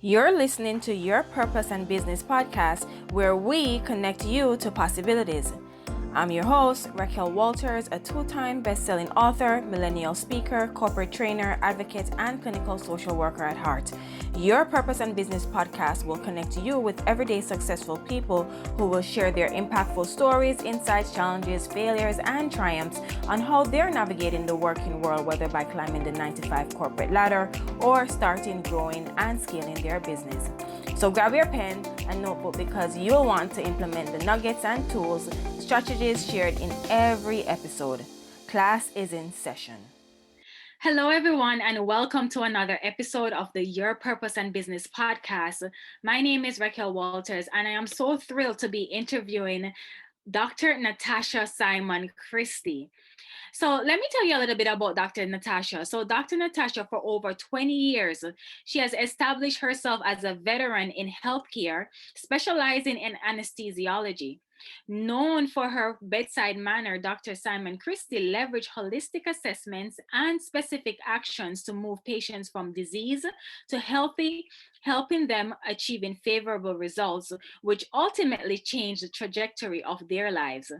You're listening to Your Purpose and Business podcast, where we connect you to possibilities. I'm your host, Raquel Walters, a two-time best-selling author, millennial speaker, corporate trainer, advocate, and clinical social worker at heart. Your Purpose and Business podcast will connect you with everyday successful people who will share their impactful stories, insights, challenges, failures, and triumphs on how they're navigating the working world, whether by climbing the 9-to-5 corporate ladder or starting, growing, and scaling their business. So grab your pen and notebook because you'll want to implement the nuggets and tools, strategies shared in every episode. Class is in session. Hello, everyone, and welcome to another episode of the Your Purpose and Business podcast. My name is Raquel Walters, and I am so thrilled to be interviewing Dr. Natacha Simon-Christie. So let me tell you a little bit about Dr. Natacha. So Dr. Natacha, for over 20 years, she has established herself as a veteran in healthcare, specializing in anesthesiology. Known for her bedside manner, Dr. Simon-Christie leveraged holistic assessments and specific actions to move patients from disease to healthy, helping them achieving favorable results, which ultimately changed the trajectory of their lives.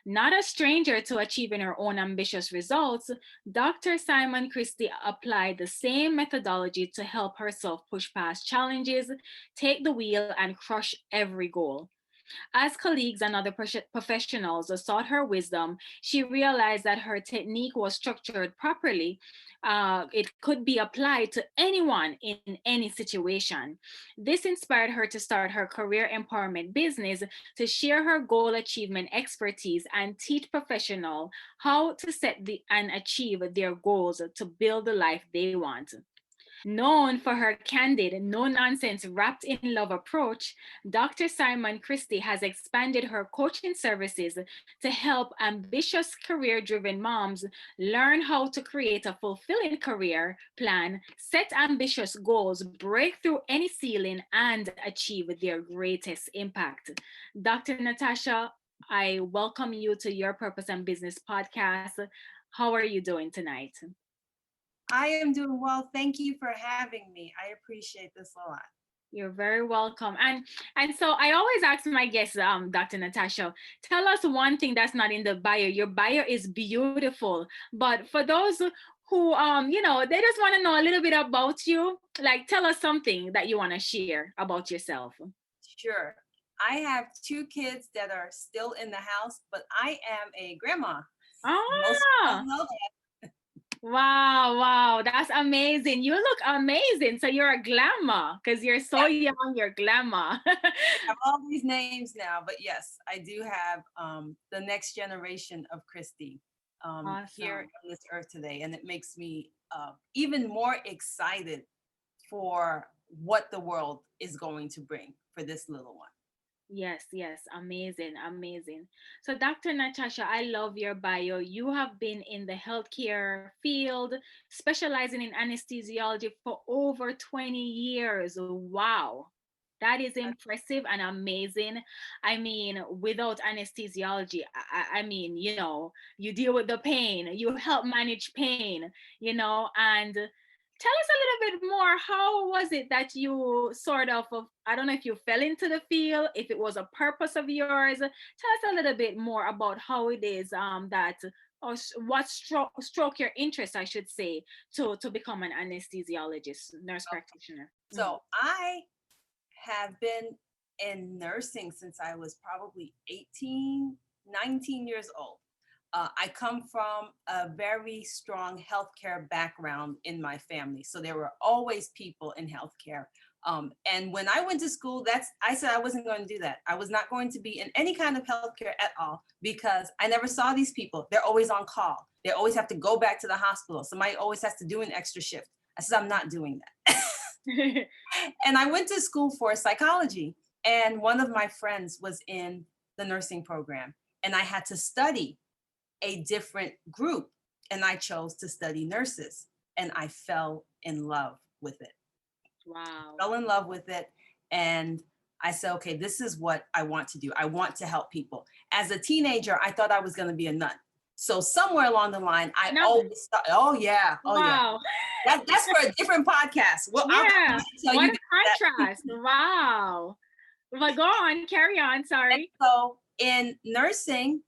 Not a stranger to achieving her own ambitious results, Dr. Simon-Christie applied the same methodology to help herself push past challenges, take the wheel, and crush every goal. As colleagues and other professionals sought her wisdom, she realized that her technique was structured properly. It could be applied to anyone in any situation. This inspired her to start her career empowerment business to share her goal achievement expertise and teach professionals how to set and achieve their goals to build the life they want. Known for her candid, no nonsense, wrapped in love approach, Dr. Simon-Christie has expanded her coaching services to help ambitious, career driven moms learn how to create a fulfilling career plan, set ambitious goals, break through any ceiling, and achieve their greatest impact. Dr. Natacha, I welcome you to Your Purpose and Business podcast. How are you doing tonight? I am doing well. Thank you for having me. I appreciate this a lot. You're very welcome. And so I always ask my guests, Dr. Natacha, tell us one thing that's not in the bio. Your bio is beautiful, but for those who they just want to know a little bit about you, like tell us something that you want to share about yourself. Sure. I have 2 kids that are still in the house, but I am a grandma. Most people know that. Wow, that's amazing. You look amazing. So you're a glamour because you're so young, you're glamour. I have all these names now, but yes, I do have the next generation of Christie Awesome. Here on this earth today. And it makes me even more excited for what the world is going to bring for this little one. Yes, amazing. So, Dr. Natacha, I love your bio. You have been in the healthcare field, specializing in anesthesiology for over 20 years. Wow. That is impressive and amazing. I mean, without anesthesiology, I mean, you deal with the pain, you help manage pain, and tell us a little bit more. How was it that you I don't know if you fell into the field, if it was a purpose of yours? Tell us a little bit more about how it is that, or what stroke your interest, I should say, to become an anesthesiologist, nurse practitioner. So I have been in nursing since I was probably 18, 19 years old. I come from a very strong healthcare background in my family. So there were always people in healthcare. And when I went to school, I said I wasn't going to do that. I was not going to be in any kind of healthcare at all because I never saw these people. They're always on call. They always have to go back to the hospital. Somebody always has to do an extra shift. I said, I'm not doing that. And I went to school for psychology. And one of my friends was in the nursing program. And I had to study a different group, and I chose to study nurses, and I fell in love with it. Wow. Fell in love with it, and I said, okay, this is what I want to do. I want to help people. As a teenager, I thought I was going to be a nun. So somewhere along the line, I always thought, oh yeah. Wow. That's for a different podcast. Well, yeah. What a fast. Wow. But go on, carry on. And Sorry. so in nursing,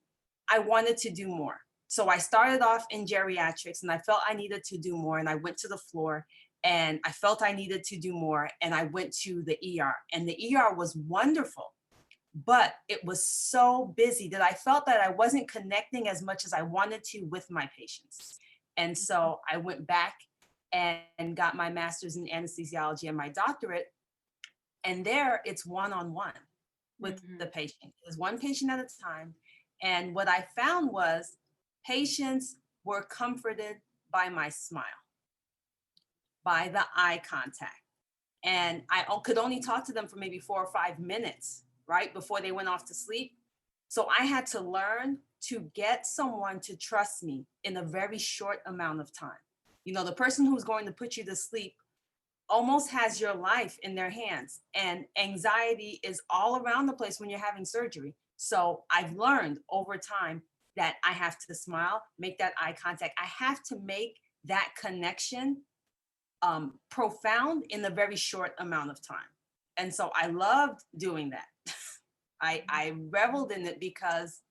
I wanted to do more. So I started off in geriatrics and I felt I needed to do more. And I went to the floor and I felt I needed to do more. And I went to the ER, and the ER was wonderful, but it was so busy that I felt that I wasn't connecting as much as I wanted to with my patients. And so I went back and got my master's in anesthesiology and my doctorate. And there it's one-on-one with Mhm. the patient. It was one patient at a time. And what I found was patients were comforted by my smile, by the eye contact. And could only talk to them for maybe 4 or 5 minutes, right, before they went off to sleep. So I had to learn to get someone to trust me in a very short amount of time. You know, the person who's going to put you to sleep almost has your life in their hands, and anxiety is all around the place when you're having surgery. So I've learned over time that I have to smile, make that eye contact. I have to make that connection profound in a very short amount of time. And so I loved doing that. I reveled in it because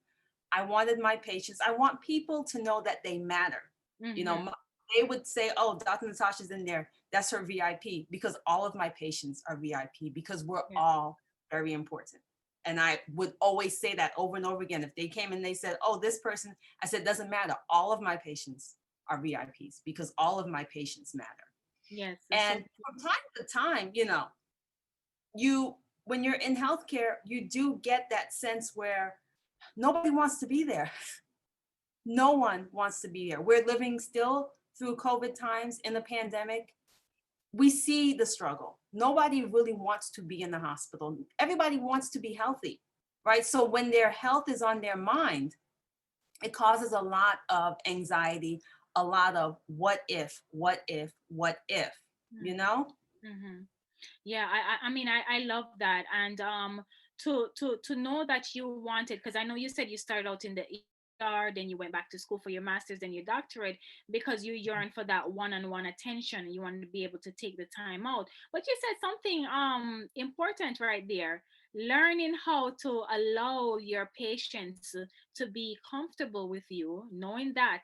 I wanted my patients, I want people to know that they matter. You know, Mhm. they would say, oh, Dr. Natasha's in there. That's her VIP, because all of my patients are VIP, because we're Yeah. all very important. And I would always say that over and over again. If they came and they said, oh, this person, I said, doesn't matter. All of my patients are VIPs because all of my patients matter. Yes. So And from time to time, you know, you, when you're in healthcare, you do get that sense where nobody wants to be there. No one wants to be there. We're living still through COVID times in the pandemic. We see the struggle. Nobody really wants to be in the hospital. Everybody wants to be healthy, right? So when their health is on their mind, it causes a lot of anxiety, a lot of what if, what if, what if, you Mhm. know? Mhm. Yeah, I mean, I love that. And to know that you wanted, because I know you said you started out in the ER, then you went back to school for your master's and your doctorate, because you yearn for that one-on-one attention. You want to be able to take the time out. But you said something important right there. Learning how to allow your patients to be comfortable with you, knowing that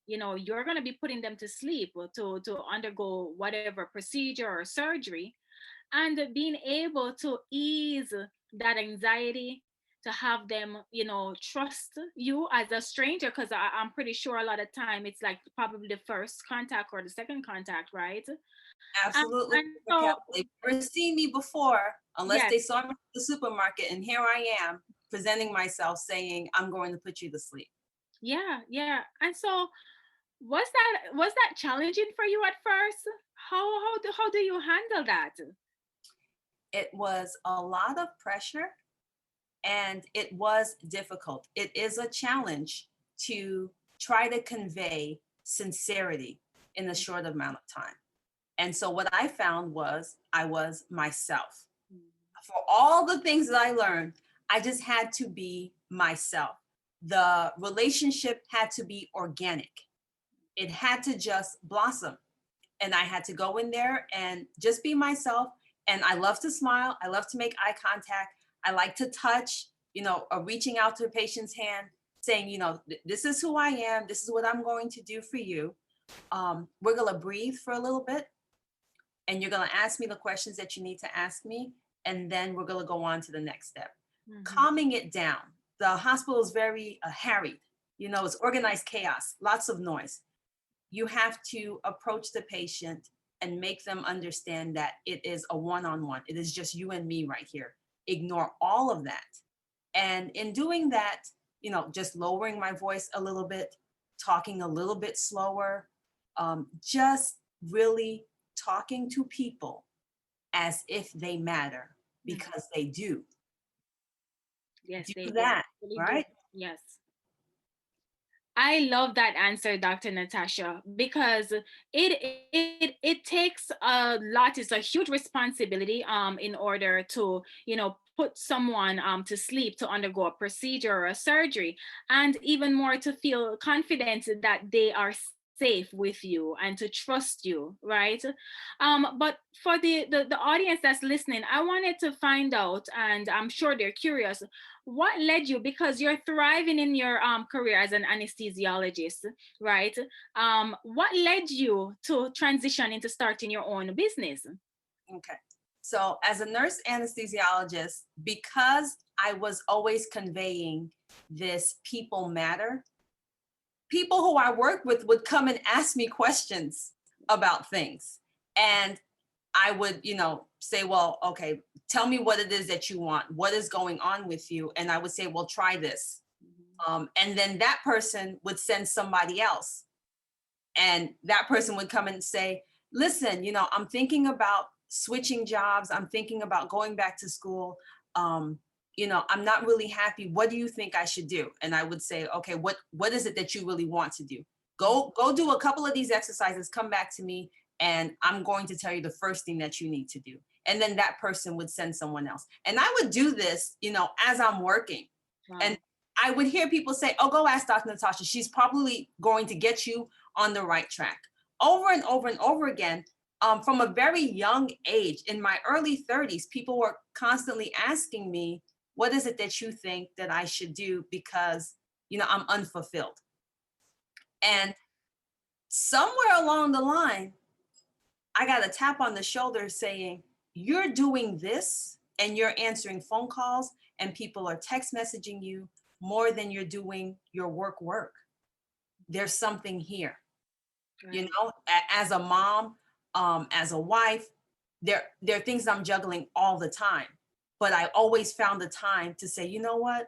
you're going to be putting them to sleep, to undergo whatever procedure or surgery, and being able to ease that anxiety, to have them trust you as a stranger, because I'm pretty sure a lot of time it's like probably the first contact or the second contact, right? Absolutely, And Raquel. so They've never seen me before unless yes. they saw me at the supermarket, and here I am presenting myself saying, I'm going to put you to sleep. Yeah, yeah. And so was that challenging for you at first? How do you handle that? It was a lot of pressure and it was difficult. It is a challenge to try to convey sincerity in a short amount of time. And so what I found was I was myself. For all the things that I learned, I just had to be myself. The relationship had to be organic. It had to just blossom. And I had to go in there and just be myself. And I love to smile. I love to make eye contact. I like to touch, reaching out to a patient's hand, saying, this is who I am. This is what I'm going to do for you. We're going to breathe for a little bit, and you're going to ask me the questions that you need to ask me. And then we're going to go on to the next step. Mm-hmm. Calming it down. The hospital is very harried. It's organized chaos, lots of noise. You have to approach the patient and make them understand that it is a one-on-one. It is just you and me right here. Ignore all of that. And in doing that, just lowering my voice a little bit, talking a little bit slower, just really talking to people as if they matter, Mm-hmm. because they do. Yes, Do they that, really do. right? Yes. I love that answer, Dr. Natasha, because it takes a lot. It's a huge responsibility in order to put someone to sleep, to undergo a procedure or a surgery, and even more to feel confident that they are safe safe with you and to trust you, right? But for the audience that's listening, I wanted to find out, and I'm sure they're curious, what led you, because you're thriving in your career as an anesthesiologist, right? What led you to transition into starting your own business? Okay. So as a nurse anesthesiologist, because I was always conveying this people matter, people who I work with would come and ask me questions about things. And I would, say, well, okay, tell me what it is that you want. What is going on with you? And I would say, well, try this. And then that person would send somebody else. And that person would come and say, listen, I'm thinking about switching jobs. I'm thinking about going back to school. I'm not really happy. What do you think I should do? And I would say, okay, what is it that you really want to do? Go do a couple of these exercises, come back to me, and I'm going to tell you the first thing that you need to do. And then that person would send someone else. And I would do this, as I'm working. Wow. And I would hear people say, oh, go ask Dr. Natacha. She's probably going to get you on the right track. Over and over and over again, from a very young age, in my early 30s, people were constantly asking me, what is it that you think that I should do? Because, I'm unfulfilled. And somewhere along the line, I got a tap on the shoulder saying, you're doing this and you're answering phone calls and people are text messaging you more than you're doing your work. There's something here. Right. As a mom, as a wife, there are things I'm juggling all the time. But I always found the time to say, you know what?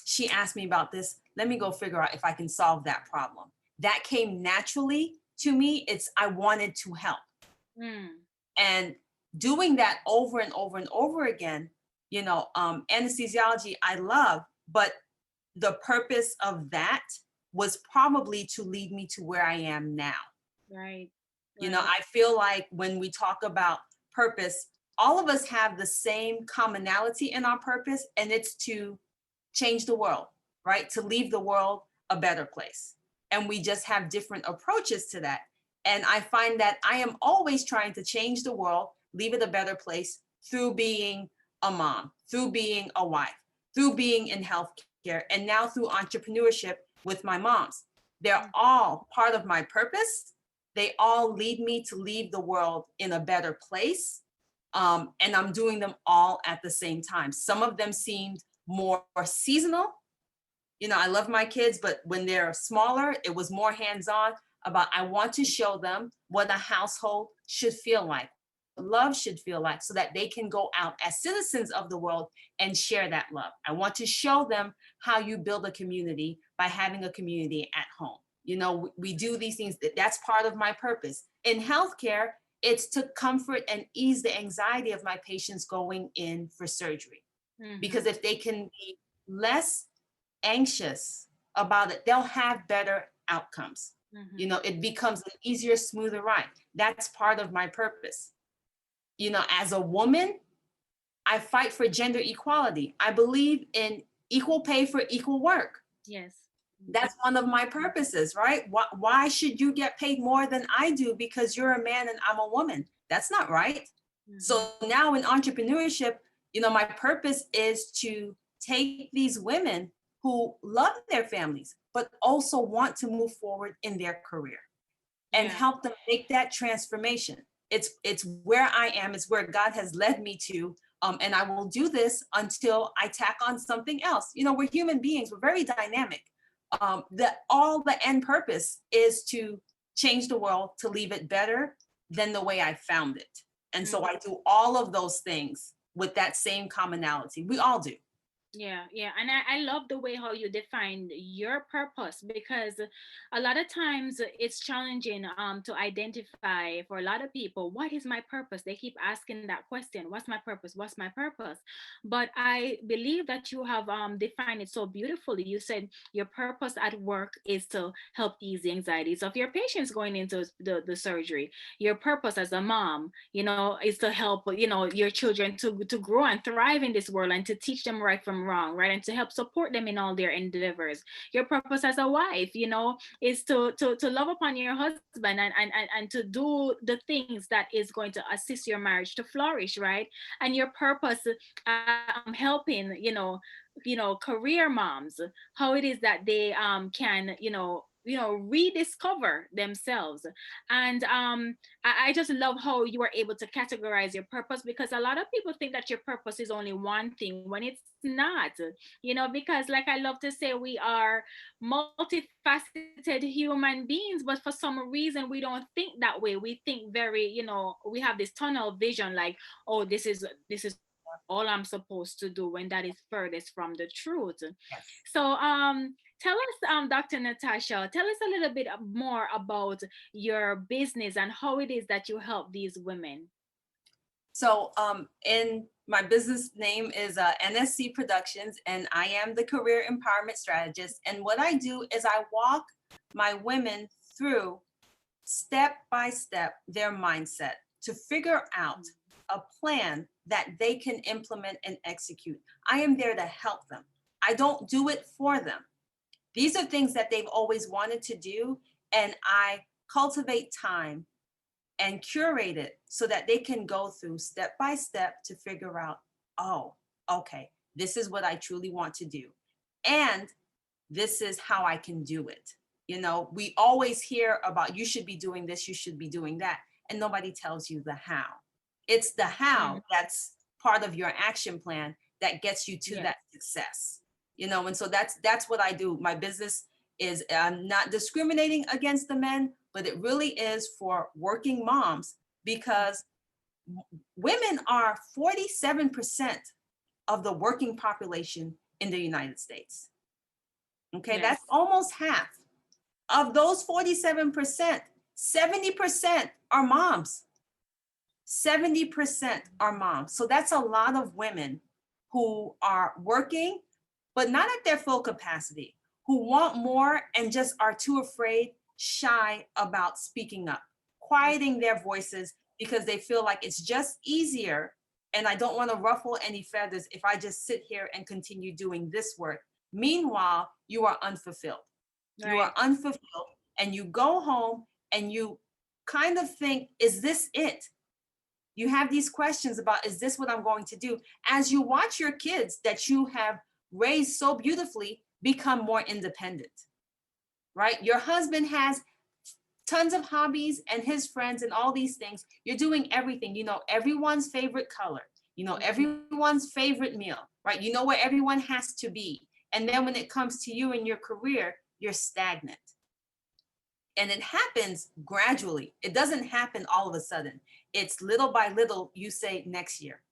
She asked me about this. Let me go figure out if I can solve that problem. That came naturally to me. I wanted to help. And doing that over and over and over again, anesthesiology, I love, but the purpose of that was probably to lead me to where I am now. Right. I feel like when we talk about purpose, all of us have the same commonality in our purpose, and it's to change the world, right? To leave the world a better place. And we just have different approaches to that. And I find that I am always trying to change the world, leave it a better place through being a mom, through being a wife, through being in healthcare, and now through entrepreneurship with my moms. They're all part of my purpose. They all lead me to leave the world in a better place. And I'm doing them all at the same time. Some of them seemed more seasonal. I love my kids, but when they're smaller, it was more hands-on about, I want to show them what a household should feel like, love should feel like, so that they can go out as citizens of the world and share that love. I want to show them how you build a community by having a community at home. We do these things. That's part of my purpose. In healthcare, it's to comfort and ease the anxiety of my patients going in for surgery. Because if they can be less anxious about it, they'll have better outcomes. It becomes an easier, smoother ride. That's part of my purpose. As a woman, I fight for gender equality. I believe in equal pay for equal work. Yes. That's one of my purposes, right? Why should you get paid more than I do because you're a man and I'm a woman? That's not right. So now in entrepreneurship, my purpose is to take these women who love their families, but also want to move forward in their career and help them make that transformation. It's where I am, it's where God has led me to. And I will do this until I tack on something else. We're human beings, we're very dynamic. The end purpose is to change the world, to leave it better than the way I found it. And so I do all of those things with that same commonality. We all do. Yeah, and I love the way how you define your purpose, because a lot of times it's challenging to identify for a lot of people, what is my purpose? They keep asking that question, what's my purpose? What's my purpose? But I believe that you have defined it so beautifully. You said your purpose at work is to help ease the anxieties of your patients going into the surgery. Your purpose as a mom, is to help, your children to grow and thrive in this world and to teach them right from from wrong, right? And to help support them in all their endeavors. Your purpose as a wife, is to love upon your husband, and to do the things that is going to assist your marriage to flourish, right? And your purpose, helping, career moms, how it is that they can, rediscover themselves. And I just love how you are able to categorize your purpose, because a lot of people think that your purpose is only one thing when it's not, because, like I love to say, we are multifaceted human beings, but for some reason we don't think that way. We think very, we have this tunnel vision, like, oh, this is all I'm supposed to do, when that is furthest from the truth. Yes. So tell us, Dr. Natasha, tell us a little bit more about your business and how it is that you help these women. So, in my business name is NSC Productions, and I am the career empowerment strategist. And what I do is I walk my women through step by step their mindset to figure out a plan that they can implement and execute. I am there to help them. I don't do it for them. These are things that they've always wanted to do, and I cultivate time and curate it so that they can go through step by step to figure out, oh, okay, this is what I truly want to do. And this is how I can do it. We always hear about you should be doing this, you should be doing that, and nobody tells you the how. It's the how that's part of your action plan that gets you to that success. And so that's what I do. My business is, I'm not discriminating against the men, but it really is for working moms, because women are 47% of the working population in the United States. Okay, Yes. that's almost half. Of those 47%, 70% are moms. 70% are moms. So that's a lot of women who are working, but not at their full capacity, who want more and just are too afraid, shy about speaking up, quieting their voices because they feel like it's just easier, and I don't want to ruffle any feathers if I just sit here and continue doing this work. Meanwhile, you are unfulfilled. You are Right. unfulfilled, and you go home and you kind of think, is this it? You have these questions about, is this what I'm going to do? As you watch your kids that you have raised so beautifully become more independent, right? Your husband has tons of hobbies and his friends and all these things. You're doing everything. You know everyone's favorite color. You know everyone's favorite meal, right? You know where everyone has to be. And then when it comes to you and your career, you're stagnant. And it happens gradually. It doesn't happen all of a sudden. It's little by little. You say next year,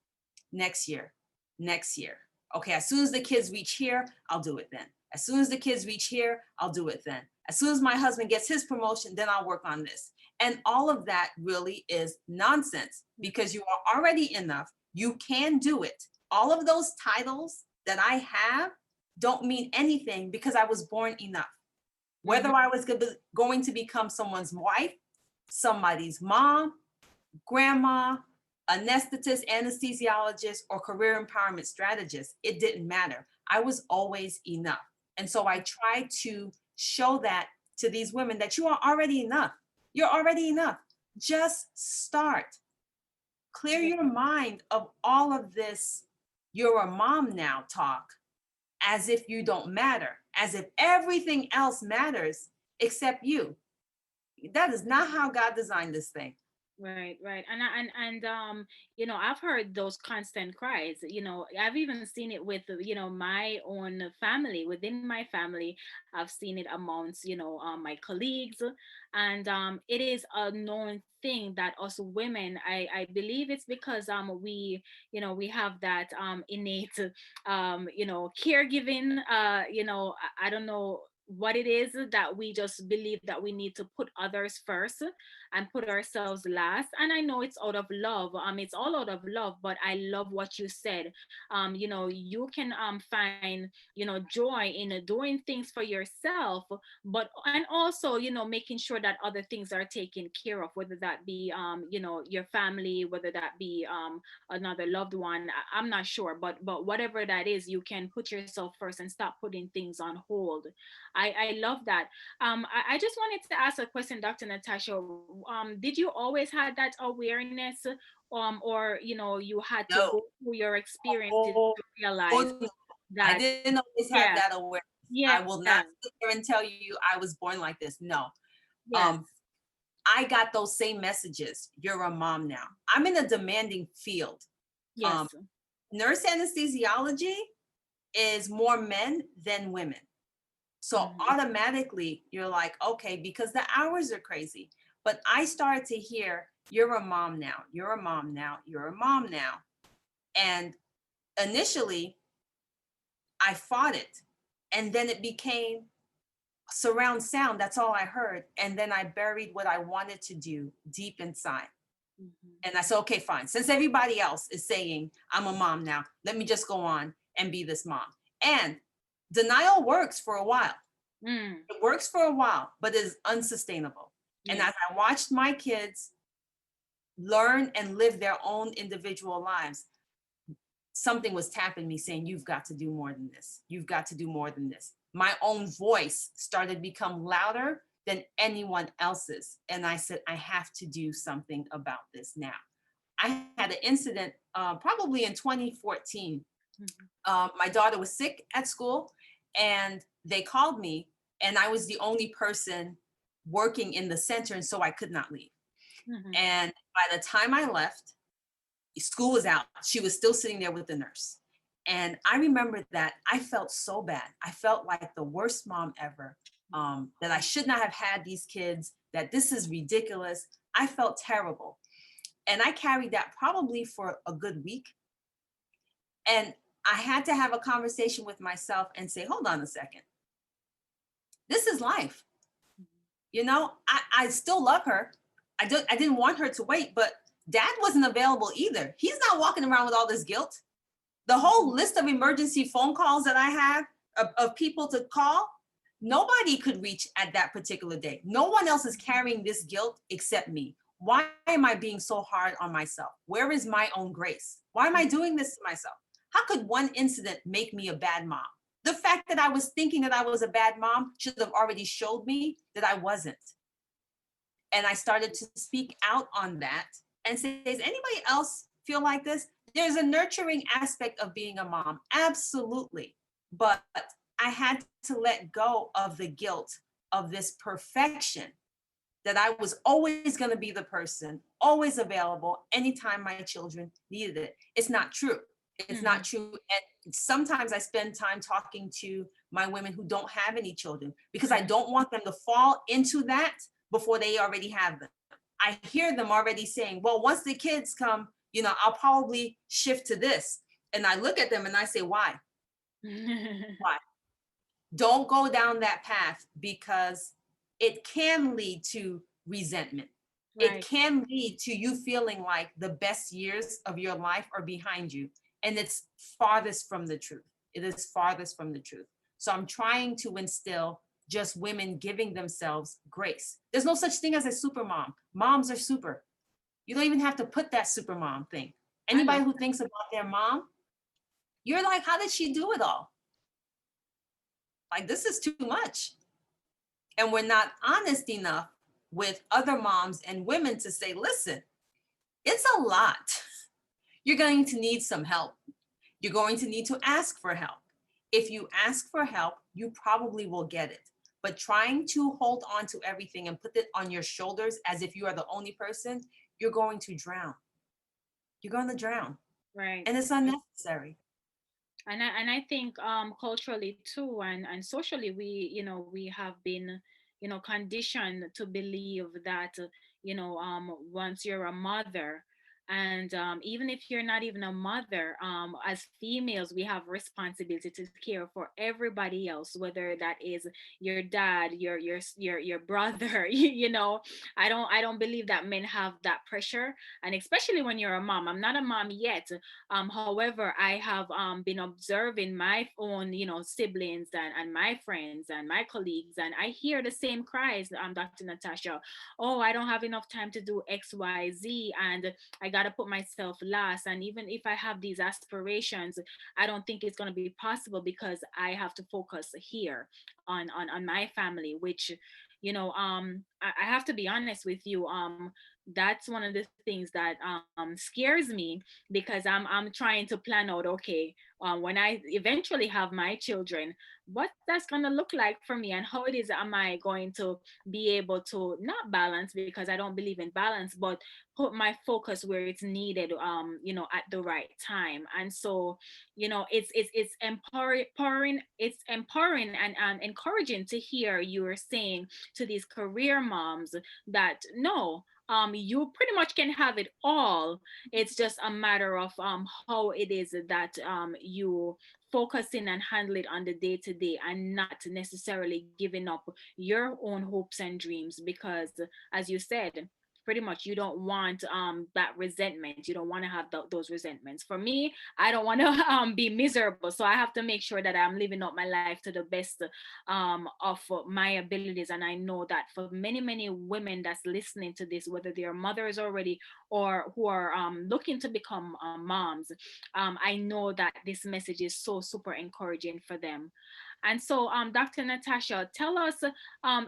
next year, next year. Okay, as soon as the kids reach here, I'll do it then. As soon as the kids reach here, I'll do it then. As soon as my husband gets his promotion, then I'll work on this. And all of that really is nonsense, because you are already enough. You can do it. All of those titles that I have don't mean anything because I was born enough. Whether I was going to become someone's wife, somebody's mom, grandma, anesthetist, anesthesiologist, or career empowerment strategist, it didn't matter. I was always enough. And so I try to show that to these women, that you are already enough. You're already enough. Just start. Clear your mind of all of this "you're a mom now" talk, as if you don't matter, as if everything else matters except you. That is not how God designed this thing. Right, right. I've heard those constant cries. I've even seen it with, my own family. Within my family, I've seen it amongst, my colleagues. And it is a known thing that us women, I believe it's because we have that innate caregiving, I don't know, what it is that we just believe that we need to put others first and put ourselves last. And I know it's out of love, it's all out of love, but I love what you said. You can find, joy in doing things for yourself, but and also, making sure that other things are taken care of, whether that be your family, whether that be another loved one. I'm not sure, but whatever that is, you can put yourself first and stop putting things on hold. I love that. I just wanted to ask a question, Dr. Natasha. Did you always had that awareness, or you had to No. go through your experiences Oh, to realize oh no. I that? didn't always have Yeah, that awareness. yeah, I will not sit there and tell you I was born like this. No. yes, Um, I got those same messages. You're a mom now. I'm in a demanding field. Um, yes. Nurse anesthesiology is more men than women. So Hmm. automatically you're like, okay, because the hours are crazy. But I started to hear, you're a mom now, you're a mom now, you're a mom now. And initially I fought it. And then it became surround sound. That's all I heard. And then I buried what I wanted to do deep inside. Hmm. And I said, okay, fine. Since everybody else is saying I'm a mom now, let me just go on and be this mom. And denial works for a while. Mm, It works for a while, but it is unsustainable. And yes. as I watched my kids learn and live their own individual lives, something was tapping me saying, you've got to do more than this. You've got to do more than this. My own voice started to become louder than anyone else's. And I said, I have to do something about this now. I had an incident probably in 2014. Hmm. My daughter was sick at school and they called me, and I was the only person working in the center. And so I could not leave. Hmm. And by the time I left, school was out. She was still sitting there with the nurse. And I remember that I felt so bad. I felt like the worst mom ever, that I should not have had these kids, that this is ridiculous. I felt terrible. And I carried that probably for a good week. And I had to have a conversation with myself and say, hold on a second. This is life. I still love her. I didn't want her to wait, but dad wasn't available either. He's not walking around with all this guilt. The whole list of emergency phone calls that I have of people to call, nobody could reach at that particular day. No one else is carrying this guilt except me. Why am I being so hard on myself? Where is my own grace? Why am I doing this to myself? How could one incident make me a bad mom? The fact that I was thinking that I was a bad mom should have already showed me that I wasn't. And I started to speak out on that and say, does anybody else feel like this? There's a nurturing aspect of being a mom, absolutely. But I had to let go of the guilt of this perfection, that I was always going to be the person, always available anytime my children needed it. It's not true. It's not Hmm. true. And sometimes I spend time talking to my women who don't have any children because I Hmm. don't want them to fall into that before they already have them. I hear them already saying, well, once the kids come, I'll probably shift to this. And I look at them and I say, why? Why? Don't go down that path, because it can lead to resentment. It Right. can lead to you feeling like the best years of your life are behind you. And it's farthest from the truth. It is farthest from the truth. So I'm trying to instill just women giving themselves grace. There's no such thing as a super mom. Moms are super. You don't even have to put that super mom thing. I Anybody love who thinks about their mom, you're like, how did she do it all? Like, this is too much. And we're not honest enough with other moms and women to say, listen, it's a lot. You're going to need some help. You're going to need to ask for help. If you ask for help, you probably will get it. But trying to hold on to everything and put it on your shoulders as if you are the only person, you're going to drown. You're going to drown. right. And it's unnecessary. And I think culturally too, and socially, we have been, conditioned to believe that, once you're a mother, And even if you're not even a mother, as females, we have responsibility to care for everybody else, whether that is your dad, your brother. You know, I don't believe that men have that pressure, and especially when you're a mom. I'm not a mom yet. However, I have been observing my own, siblings and my friends and my colleagues, and I hear the same cries, Dr. Natasha. Oh, I don't have enough time to do XYZ, and I got to put myself last. And even if I have these aspirations, I don't think it's going to be possible because I have to focus here on my family, which, I have to be honest with you. That's one of the things that scares me, because I'm trying to plan out, okay, when I eventually have my children, what that's going to look like for me, and how it is am I going to be able to not balance, because I don't believe in balance, but put my focus where it's needed, at the right time. And so, it's empowering and encouraging to hear you are saying to these career moms that no, you pretty much can have it all. It's just a matter of how it is that you focus in and handle it on the day to day, and not necessarily giving up your own hopes and dreams, because as you said, pretty much you don't want that resentment. You don't want to have those resentments. For me, I don't want to be miserable, so I have to make sure that I'm living up my life to the best of my abilities. And I know that for many women that's listening to this, whether they are mothers already or who are looking to become moms, I know that this message is so super encouraging for them. And so, Dr. Natasha, tell us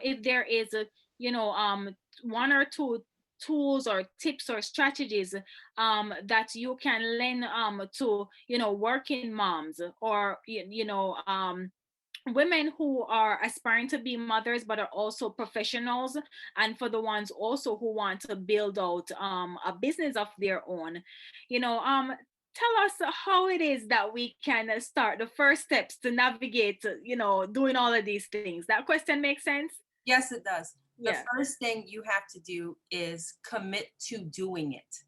if there is a, one or two tools or tips or strategies that you can lend to, working moms, or women who are aspiring to be mothers but are also professionals, and for the ones also who want to build out a business of their own. Tell us how it is that we can start the first steps to navigate, doing all of these things. That question makes sense? Yes, it does. The Yeah. first thing you have to do is commit to doing it.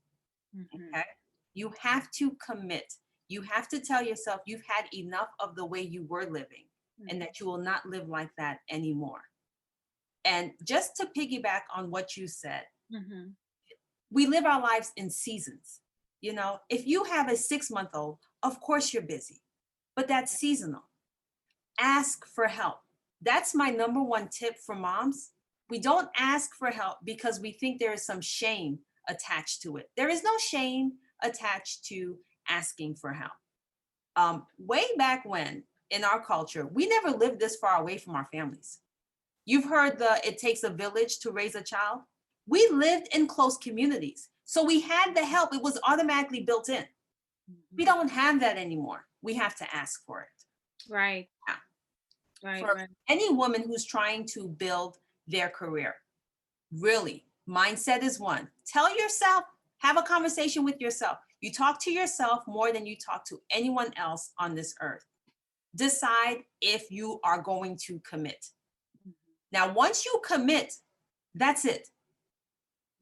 Mm-hmm. Okay. You have to commit. You have to tell yourself you've had enough of the way you were living and that you will not live like that anymore. And just to piggyback on what you said, Mm-hmm. we live our lives in seasons. If you have a 6-month old, of course you're busy, but that's seasonal. Ask for help. That's my number one tip for moms. We don't ask for help because we think there is some shame attached to it. There is no shame attached to asking for help. Way back when in our culture, we never lived this far away from our families. You've heard it takes a village to raise a child. We lived in close communities. So we had the help. It was automatically built in. We don't have that anymore. We have to ask for it. Right. Yeah. Right. For Right. any woman who's trying to build their career, really, mindset is one. Tell yourself, have a conversation with yourself. You talk to yourself more than you talk to anyone else on this earth. Decide if you are going to commit. Now, once you commit, that's it.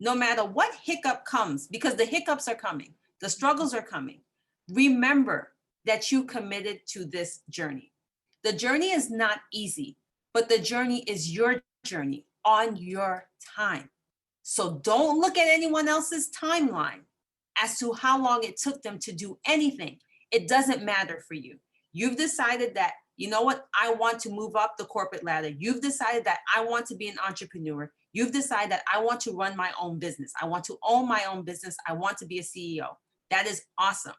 No matter what hiccup comes, because the hiccups are coming, the struggles are coming, remember that you committed to this journey. The journey is not easy, but the journey is your journey on your time. So don't look at anyone else's timeline as to how long it took them to do anything. It doesn't matter for you. You've decided that, you know what, I want to move up the corporate ladder. You've decided that I want to be an entrepreneur. You've decided that I want to run my own business. I want to own my own business. I want to be a CEO. That is awesome.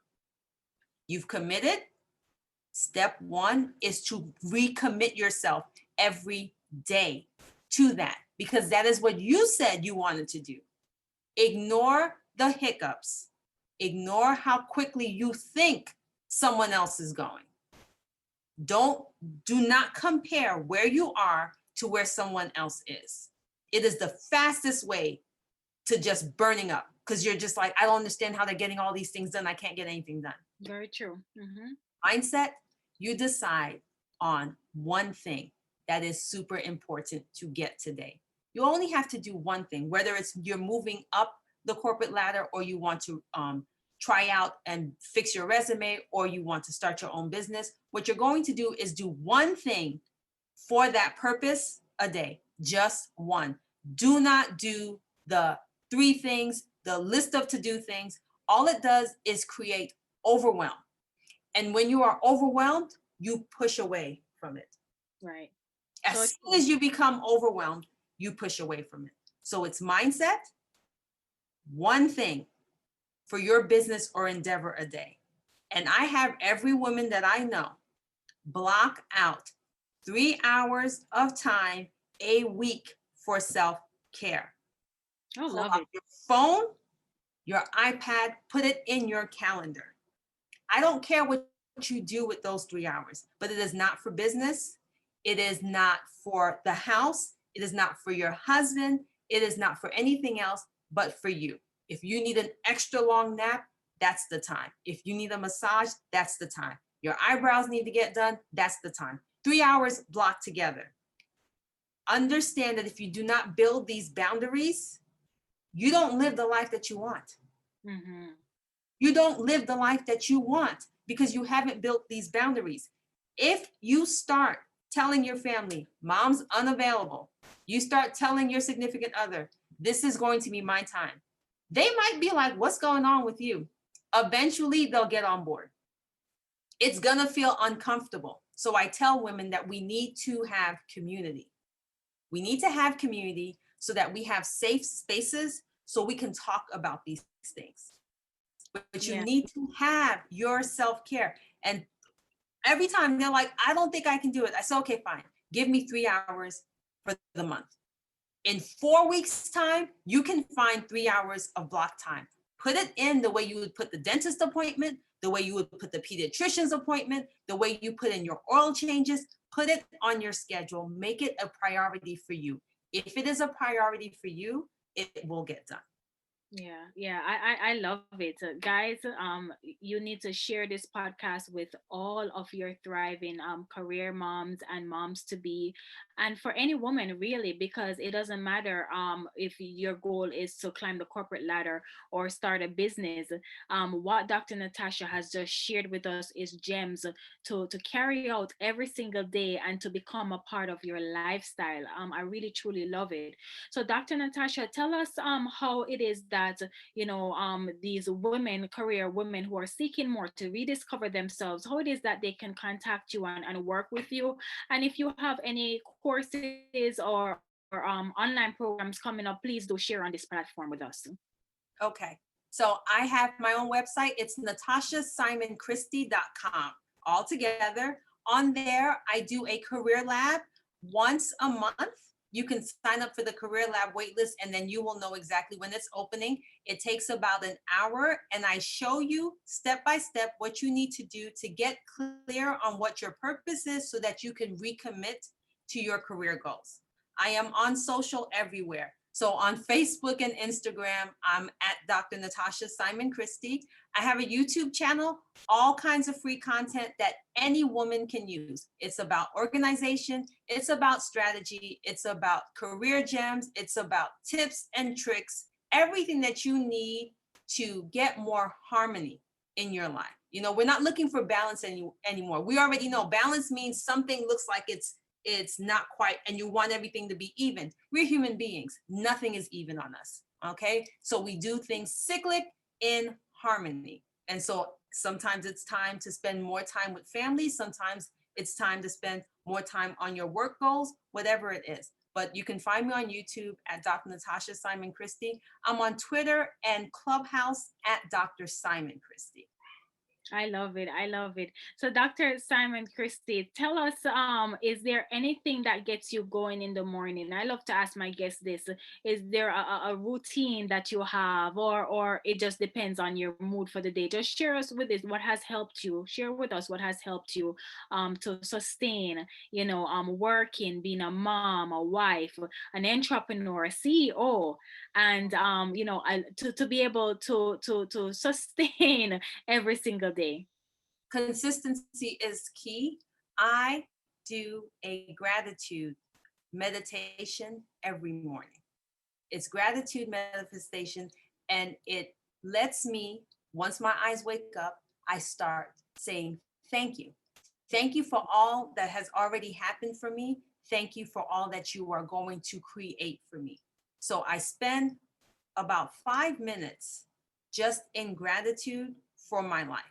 You've committed. Step one is to recommit yourself every day to that, because that is what you said you wanted to do. Ignore the hiccups. Ignore how quickly you think someone else is going. Do not compare where you are to where someone else is. It is the fastest way to just burning up, because you're just like, I don't understand how they're getting all these things done. I can't get anything done. Very true. Mm-hmm. Mindset, you decide on one thing that is super important to get today. You only have to do one thing, whether it's you're moving up the corporate ladder, or you want to try out and fix your resume, or you want to start your own business, what you're going to do is do one thing for that purpose a day, just one. Do not do the 3 things, the list of to-do things. All it does is create overwhelm. And when you are overwhelmed, you push away from it. Right. As So soon as you become overwhelmed, you push away from it. So it's mindset, one thing for your business or endeavor a day. And I have every woman that I know block out 3 hours of time a week for self-care. I Pull love out it. your phone, your iPad, put it in your calendar. I don't care what you do with those 3 hours, but it is not for business. It is not for the house. It is not for your husband. It is not for anything else but for you. If you need an extra long nap, that's the time. If you need a massage, that's the time. Your eyebrows need to get done, that's the time. 3 hours blocked together. Understand that if you do not build these boundaries, you don't live the life that you want. Mm-hmm. You don't live the life that you want because you haven't built these boundaries. If you start telling your family, mom's unavailable, you start telling your significant other, this is going to be my time. They might be like, what's going on with you? Eventually, they'll get on board. It's going to feel uncomfortable. So I tell women that we need to have community. We need to have community so that we have safe spaces so we can talk about these things. But you Yeah. need to have your self-care. And every time they're like, I don't think I can do it. I say, okay, fine. Give me 3 hours for the month. In 4 weeks' time, you can find 3 hours of block time. Put it in the way you would put the dentist appointment, the way you would put the pediatrician's appointment, the way you put in your oil changes. Put it on your schedule. Make it a priority for you. If it is a priority for you, it will get done. Yeah, I love it. Guys, you need to share this podcast with all of your thriving career moms and moms to be, and for any woman really, because it doesn't matter if your goal is to climb the corporate ladder or start a business. What Dr. Natacha has just shared with us is gems to carry out every single day and to become a part of your lifestyle. I really truly love it. So, Dr. Natasha, tell us how it is that these women, career women who are seeking more to rediscover themselves, how it is that they can contact you and work with you, and if you have any courses or online programs coming up, please do share on this platform with us. Okay. So I have my own website. It's natachasimonchriste.com. All together. On there, I do a career lab once a month. You can sign up for the career lab waitlist, and then you will know exactly when it's opening. It takes about an hour, and I show you step by step what you need to do to get clear on what your purpose is so that you can recommit to your career goals. I am on social everywhere. So on Facebook and Instagram, I'm at Dr. Natacha Simon-Christie. I have a YouTube channel, all kinds of free content that any woman can use. It's about organization, it's about strategy, it's about career gems, it's about tips and tricks, everything that you need to get more harmony in your life. You know, we're not looking for balance anymore. We already know balance means something looks like it's not quite, and you want everything to be even. We're human beings. Nothing is even on us. Okay. So we do things cyclic in harmony. And so sometimes it's time to spend more time with family. Sometimes it's time to spend more time on your work goals, whatever it is. But you can find me on YouTube at Dr. Natacha Simon-Christie. I'm on Twitter and Clubhouse at Dr. Simon-Christie. I love it. I love it. So, Dr. Simon-Christie, tell us, is there anything that gets you going in the morning? I love to ask my guests this. Is there a routine that you have, or it just depends on your mood for the day? Just share us with this. What has helped you? Share with us what has helped you to sustain, working, being a mom, a wife, an entrepreneur, a CEO, and to be able to sustain every single day. Consistency is key. I do a gratitude meditation every morning. It's gratitude manifestation And it lets me, once my eyes wake up, I start saying, thank you. Thank you for all that has already happened for me. Thank you for all that you are going to create for me. So I spend about 5 minutes just in gratitude for my life.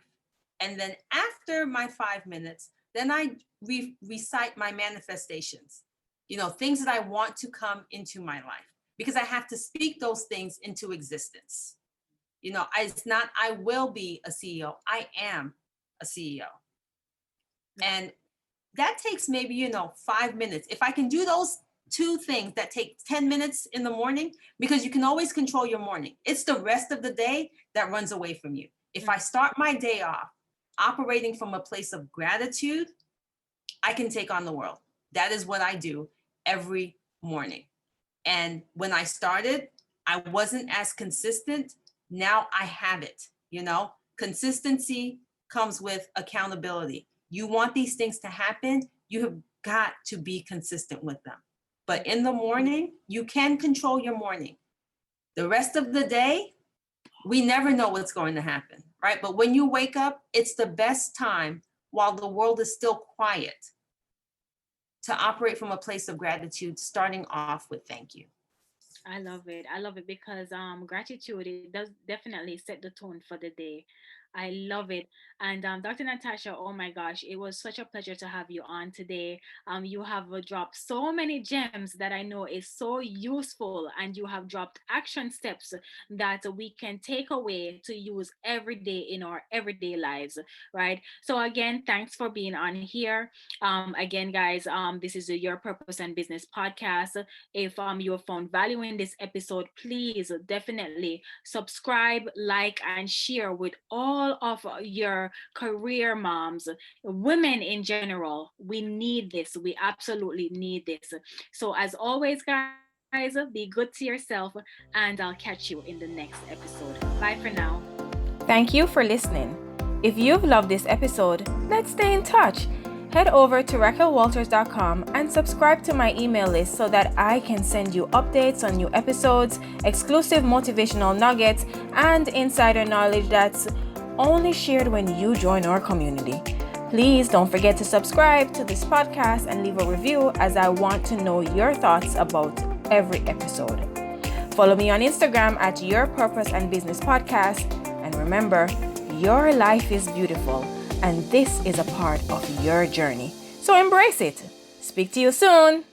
And then after my 5 minutes, then I recite my manifestations, things that I want to come into my life, because I have to speak those things into existence. It's not, I will be a CEO. I am a CEO. And that takes maybe, 5 minutes. If I can do those two things that take 10 minutes in the morning, because you can always control your morning. It's the rest of the day that runs away from you. If I start my day off operating from a place of gratitude, I can take on the world. That is what I do every morning. And when I started, I wasn't as consistent. Now I have it. Consistency comes with accountability. You want these things to happen, you have got to be consistent with them. But in the morning, you can control your morning. The rest of the day, we never know what's going to happen, right? But when you wake up, it's the best time while the world is still quiet to operate from a place of gratitude, starting off with thank you. I love it. I love it because gratitude, it does definitely set the tone for the day. I love it. And Dr. Natasha, oh my gosh, it was such a pleasure to have you on today. You have dropped so many gems that I know is so useful, and you have dropped action steps that we can take away to use every day in our everyday lives, right? So again, thanks for being on here. Again, guys, this is the Your Purpose and Business podcast. If you have found value in this episode, please definitely subscribe, like, and share with all of your career moms, women in general. We need this. We absolutely need this. So, as always, guys, be good to yourself, and I'll catch you in the next episode. Bye for now. Thank you for listening. If you've loved this episode, let's stay in touch. Head over to raquelwalters.com and subscribe to my email list so that I can send you updates on new episodes, exclusive motivational nuggets, and insider knowledge that's only shared when you join our community. Please don't forget to subscribe to this podcast and leave a review, as I want to know your thoughts about every episode. Follow me on Instagram at Your Purpose and Business Podcast. And remember, your life is beautiful, and this is a part of your journey. So embrace it. Speak to you soon.